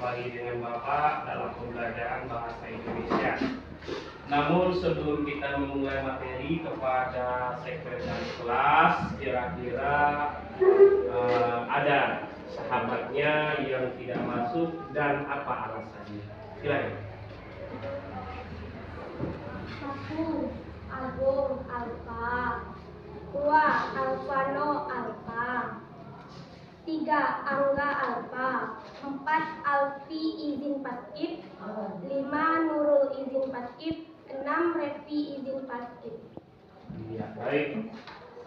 kembali dengan Bapak dalam pembelajaran bahasa Indonesia. Namun sebelum kita memulai materi kepada sekretaris kelas, kira-kira ada sahabatnya yang tidak masuk dan apa alasannya? Silakan. Satu, Agung Alfa. 2, Alvano Alfa. 3, Angga Alfa. 4, Alfi izin paskib. 5, Nurul izin paskib. 6, Revi izin paskib. Ya, baik.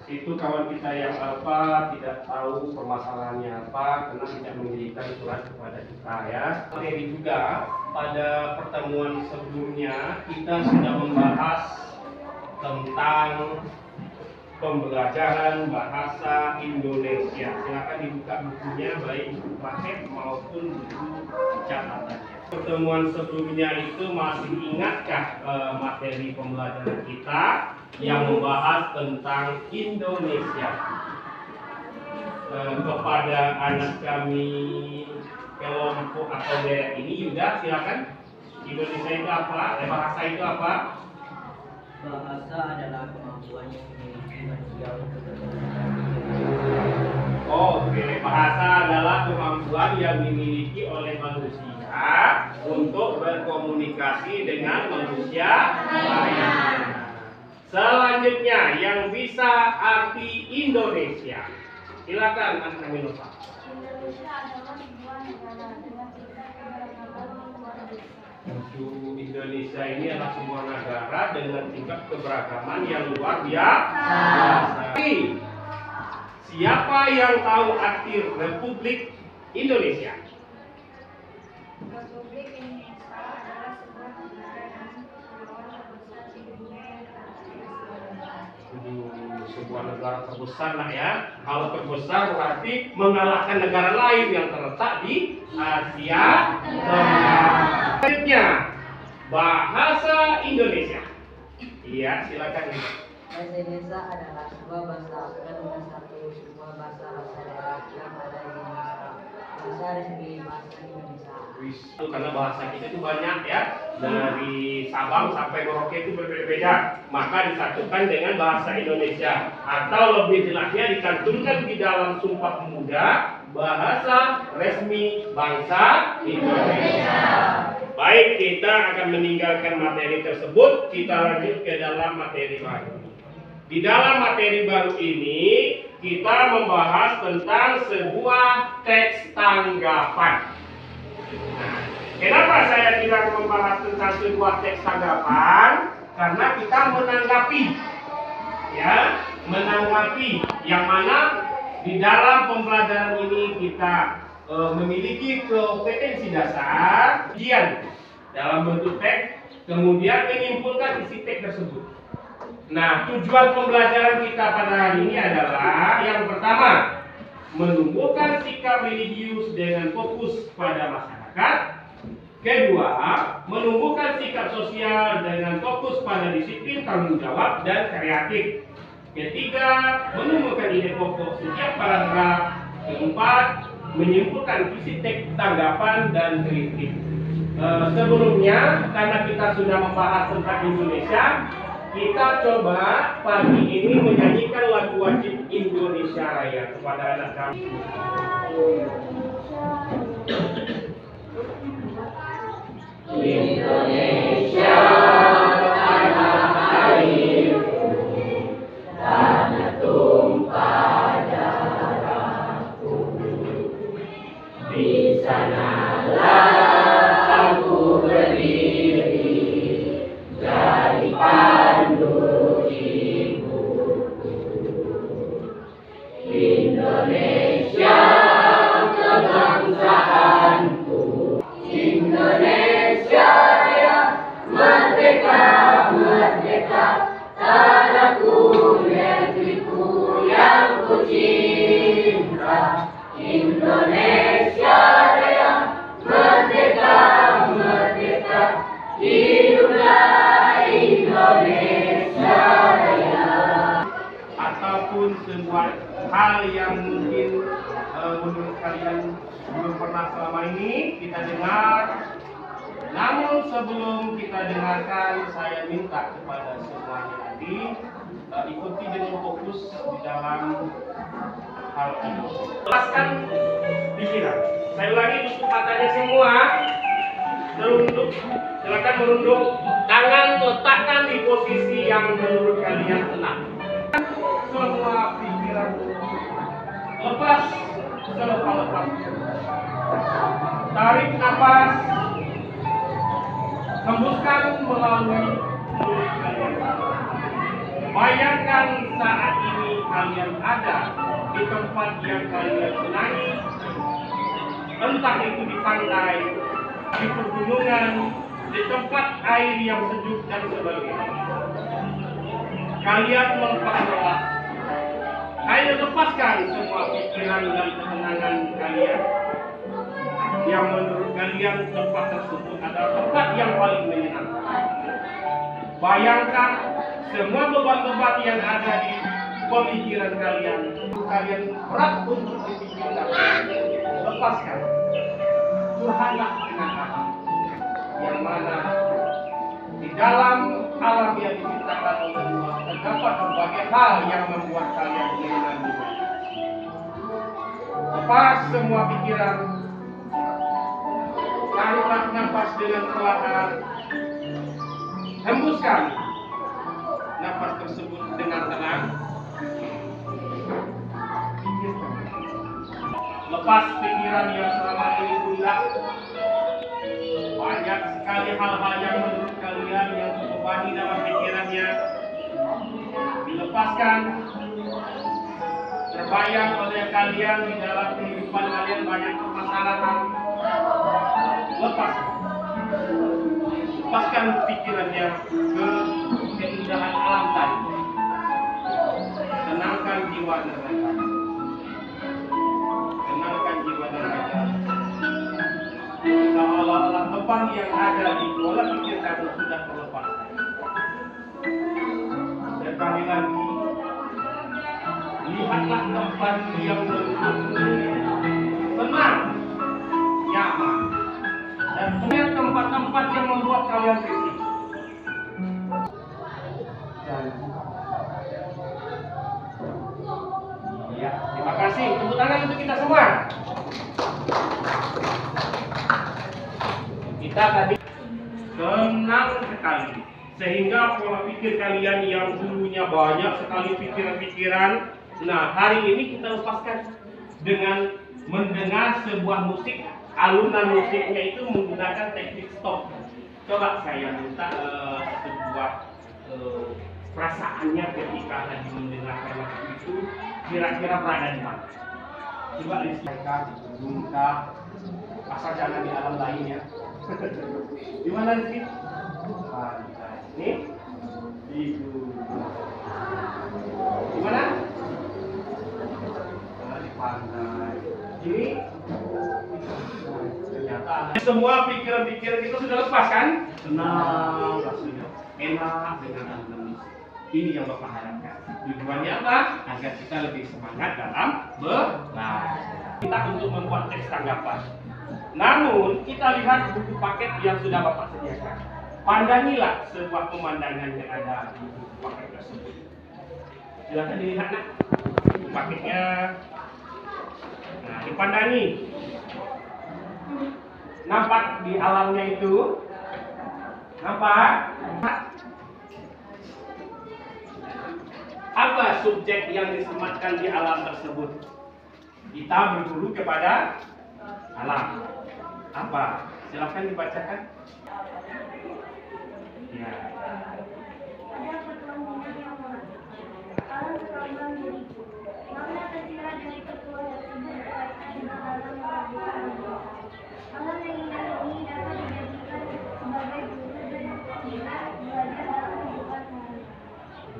Itu kawan kita yang Alfa tidak tahu permasalahannya apa karena tidak mengirimkan surat kepada kita ya. Materi juga pada pertemuan sebelumnya kita sudah membahas tentang pembelajaran bahasa Indonesia. Silakan dibuka bukunya, baik buku paket maupun buku catatannya. Pertemuan sebelumnya itu masih ingatkah materi pembelajaran kita yang membahas tentang Indonesia? Kepada anak kami kelompok atau daerah ini, Yuda, silakan. Indonesia itu apa? Bahasa itu apa? Bahasa adalah kemampuan yang dimiliki manusia untuk Oke, bahasa adalah kemampuan yang dimiliki oleh manusia untuk berkomunikasi dengan manusia lainnya. Selanjutnya yang bisa arti Indonesia. Silakan Mas Nova. Indonesia adalah sebuah negara dengan tingkat keberagaman luar biasa. Indonesia ini adalah sebuah negara dengan tingkat keberagaman yang luar biasa. Siapa yang tahu arti Republik Indonesia? Republik Indonesia adalah sebuah negara yang kepulauan terbesar di dunia yang terdapat di Sebuah negara terbesar lah ya. Kalau terbesar berarti mengalahkan negara lain yang terletak di Asia Tenggara. Selanjutnya, bahasa Indonesia. Iya, silakan. Bahasa Indonesia adalah sebuah bahasa Afrika nomor 1, sebuah bahasa daerah yang ada di Indonesia. Bahasa resmi bahasa Indonesia. Itu karena bahasa kita itu banyak ya, dari Sabang sampai Merauke itu berbeda-beda, maka disatukan dengan bahasa Indonesia atau lebih jelasnya dicantumkan di dalam Sumpah Pemuda bahasa resmi bangsa Indonesia. Baik, kita akan meninggalkan materi tersebut, kita lanjut ke dalam materi baru. Di dalam materi baru ini kita membahas tentang sebuah teks tanggapan. Nah, kenapa saya tidak membahas tentang sebuah teks tanggapan? Karena kita menanggapi, ya, menanggapi yang mana di dalam pembelajaran ini kita memiliki kompetensi dasar, ujian dalam bentuk teks, kemudian menyimpulkan isi teks tersebut. Nah, tujuan pembelajaran kita pada hari ini adalah yang pertama, menumbuhkan sikap religius dengan fokus pada masyarakat. Kedua, menumbuhkan sikap sosial dengan fokus pada disiplin, tanggung jawab, dan kreatif. Ketiga, menumbuhkan ide pokok setiap paragraf. Keempat, menyimpulkan isi teks tanggapan dan kritik. Sebelumnya, karena kita sudah membahas tentang Indonesia, kita coba pagi ini menyanyikan lagu wajib Indonesia Raya kepada anak kami. Indonesia tanah airku, tanah tumpah darahku, di sanalah aku berdiri jadi pandu ibuku. Indonesia kebangsaanku, Indonesia Raya, merdeka, merdeka, tanahku, negeriku yang ku cinta. Indonesia Raya, merdeka, merdeka, hiduplah Indonesia Raya. Ataupun sebuah hal yang mungkin menurut kalian belum pernah selama ini kita dengar. Namun sebelum kita dengarkan, saya minta kepada semuanya tadi ikuti dengan fokus di dalam hal ini. Lepaskan pikiran. Saya ulangi, tutup matanya semua. Terunduk, silakan merunduk. Tangan letakkan di posisi yang menurut kalian tenang. Semua pikiran lepas selepas-lepas. Tarik nafas. Hembuskan melalui mulut kalian. Bayangkan saat ini kalian ada di tempat yang kalian senangi, entah itu di pantai, di pegunungan, di tempat air yang sejuk dan sebagainya. Kalian melepas lelah. Hanya lepaskan semua pikiran dan ketenangan kalian yang menurut kalian tempat tersebut adalah tempat yang paling menyenangkan. Bayangkan semua beban-beban yang ada di pemikiran kalian berat untuk dipikirkan. Lepaskan. Curhatlah dengan Allah yang mana di dalam alam yang diciptakan oleh Allah terdapat berbagai hal yang membuat kalian menyenangkan. Lepas semua pikiran. Tariklah nafas dengan perlahan. Hembuskan nafas tersebut dengan tenang. Lepas pikiran yang selama ini gundah. Banyak sekali hal-hal yang menurut kalian yang terbebani dalam pikirannya. Dilepaskan. Terbayang oleh kalian di dalam kehidupan kalian banyak permasalahan. Lepaskan pikirannya ke keindahan alam tadi. Tenangkan jiwa dan raga. Tenangkan jiwa dan raga. Seolah-olah beban yang ada di bola pikir kamu sudah terlepas. Sekali lagi, lihatlah tempat yang tenang, nyaman, dan melihat tempat-tempat yang membuat kalian risih. Ya, terima kasih. Tepuk tangan untuk kita semua. Kita tadi tenang sekali, sehingga pola pikir kalian yang dulunya banyak sekali pikiran-pikiran, nah hari ini kita lepaskan dengan mendengar sebuah musik. Alunan musiknya itu menggunakan teknik stop. Coba saya minta sebuah perasaannya ketika tadi mendengarkan lagu itu kira-kira berada di mana? Coba lihat di muka, asal jangan di alam lain ya. Di mana sih? Pantai. Nih, itu. Di mana? Di pantai. Ini. Ternyata semua pikiran-pikiran itu sudah lepas kan? Tenang, rasanya enak dengan alunan musik. Ini yang Bapak harapkan. Tujuannya apa? Agar kita lebih semangat dalam belajar. Kita untuk membuat teks tanggapan. Namun kita lihat buku paket yang sudah Bapak sediakan. Pandangilah sebuah pemandangan yang ada di buku paket tersebut. Silakan dilihat nak. Buku paketnya. Nah, dipandangi. Nampak di alamnya itu? Nampak? Apa subjek yang disematkan di alam tersebut? Kita berburu kepada alam. Apa? Silakan dibacakan. Ya. Ada pertanyaan yang mana? Alam berkembang diriku. Makna tersirat dari ketua tersebut berkaitan dengan alam yang berbeda. Alam yang indah ini dapat dijadikan sebagai guru dan kita belajar dalam kehidupan sehari.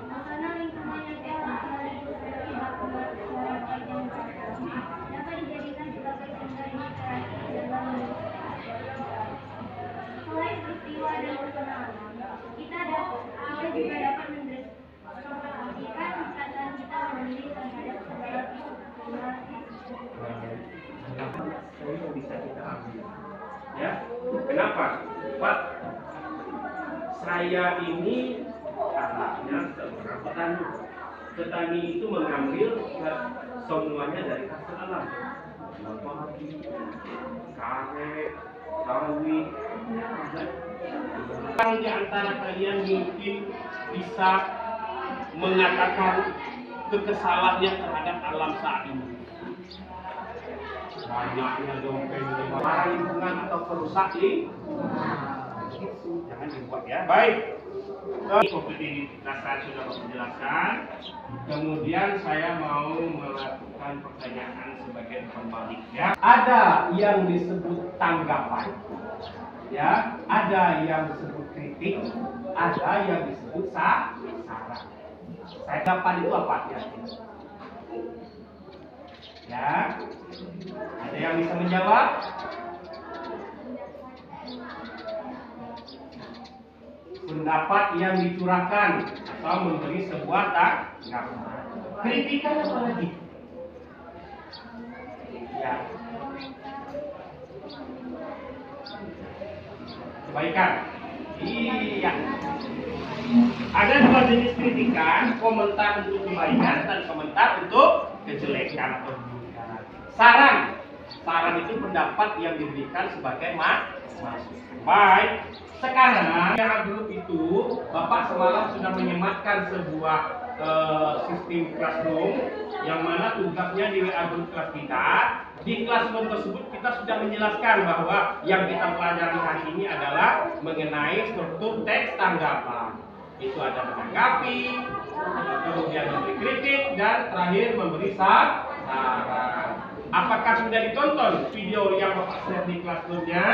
Makanan lingkungan yang sehat sekaligus beribadah masyarakat yang sehat dapat dijadikan sebagai sumber inspirasi dalam hidup. Selain peristiwa dan pesona alam, kita dapat apa? Pak, saya ini anaknya seorang petani. Petani itu mengambil semuanya dari hasil alam. Padi, karet, sawit. Yang di antara kalian mungkin bisa mengatakan kekesalannya terhadap alam saat ini. Banyaknya dompet para lingkungan atau perusak jangan dibuat ya. Baik. Seperti saya sudah menjelaskan. Kemudian saya mau melakukan pertanyaan sebagai pembalik ya. Ada yang disebut tanggapan, ya. Ada yang disebut kritik, ada yang disebut saran. Tanggapan itu apa ya? Ya. Ada yang bisa menjawab? Pendapat yang dicurahkan atau memberi sebuah tanggapan. Kritikan apa lagi? Ya. Kebaikan. Iya. Ada dua jenis kritikan, komentar untuk kebaikan dan komentar untuk kejelekan atau keburukan. Saran itu pendapat yang diberikan sebagai masukan. Baik. Sekarang yang grup itu, Bapak semalam sudah menyematkan sebuah sistem classroom yang mana tugasnya di WA grup kelas kita. Di classroom tersebut kita sudah menjelaskan bahwa yang kita pelajari hari ini adalah mengenai struktur teks tanggapan. Itu ada menanggapi, kemudian memberi kritik, dan terakhir memberi saran. Apakah sudah ditonton video yang Bapak share di classroomnya?